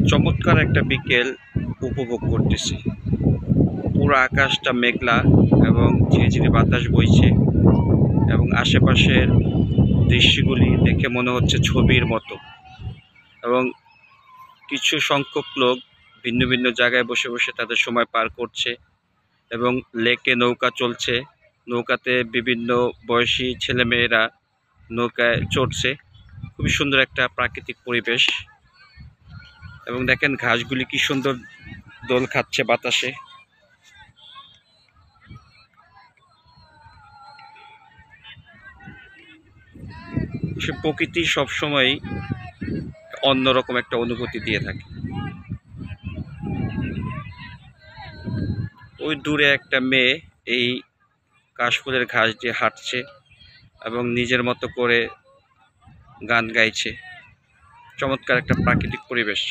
চমৎকার একটা বিকেল উপভোগ করতেছি। পুরো আকাশটা মেঘলা এবং ঝিরিঝিরি বাতাস বইছে এবং আশেপাশের দৃশ্যগুলি দেখে মনে হচ্ছে ছবির মতো। এবং কিছু সংখ্যক লোক ভিন্ন ভিন্ন জায়গায় বসে বসে তাদের সময় পার করছে এবং লেকে নৌকা চলছে। নৌকাতে বিভিন্ন বয়সী ছেলেমেয়েরা নৌকায় চড়ছে। খুবই সুন্দর একটা প্রাকৃতিক পরিবেশ। এবং দেখেন ঘাসগুলি কি সুন্দর দোল খাচ্ছে বাতাসে। সে প্রকৃতি সবসময় অন্যরকম একটা অনুভূতি দিয়ে থাকে। ওই দূরে একটা মেয়ে এই কাশফুলের ঘাস দিয়ে হাঁটছে এবং নিজের মতো করে গান গাইছে। চমৎকার একটা প্রাকৃতিক পরিবেশ।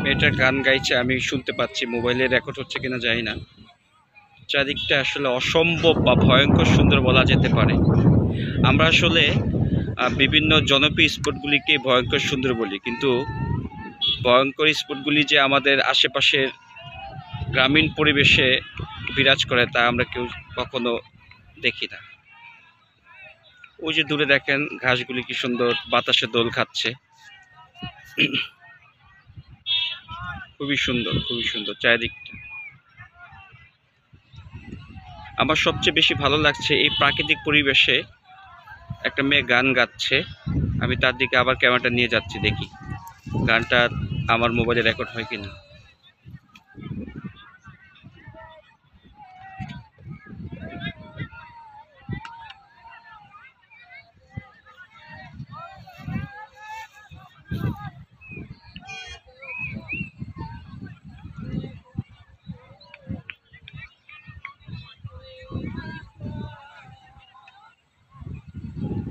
মেয়েটা গান গাইছে, আমি শুনতে পাচ্ছি, মোবাইলে রেকর্ড হচ্ছে কিনা জানি না। চারিদিকটা আসলে অসম্ভব বা ভয়ঙ্কর সুন্দর বলা যেতে পারে। আমরা আসলে বিভিন্ন জনপ্রিয় স্পটগুলিকে ভয়ঙ্কর সুন্দর বলি, কিন্তু ভয়ঙ্কর স্পটগুলি যে আমাদের আশেপাশের গ্রামীণ পরিবেশে বিরাজ করে তা আমরা কেউ কখনো দেখি না। ওই যে দূরে দেখেন ঘাসগুলি কি সুন্দর বাতাসে দোল খাচ্ছে। খুবই সুন্দর, খুবই সুন্দর চারিদিকটা। আমার সবচেয়ে বেশি ভালো লাগছে এই প্রাকৃতিক পরিবেশে একটা মেয়ে গান গাচ্ছে। আমি তার দিকে আবার ক্যামেরাটা নিয়ে যাচ্ছি, দেখি গানটা আমার মোবাইলে রেকর্ড হয় কিনা।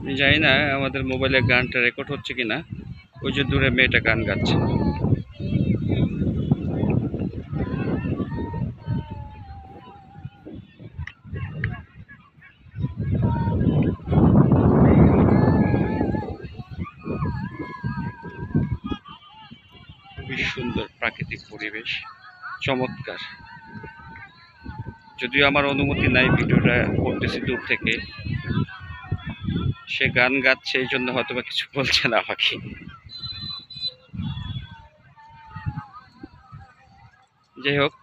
আমি জানি না আমাদের মোবাইলে গানটা রেকর্ড হচ্ছে কিনা। ওই যে দূরে মেয়েটা গান গাচ্ছে। খুবই সুন্দর প্রাকৃতিক পরিবেশ, চমৎকার। যদিও আমার অনুমতি নাই, ভিডিওটা করতেছি দূর থেকে। সে গান গাচ্ছে, এই জন্য হয়তো বা কিছু বলছে না আমাকে। যাই হোক,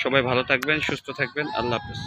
সবাই ভালো থাকবেন, সুস্থ থাকবেন। আল্লাহ হাফেজ।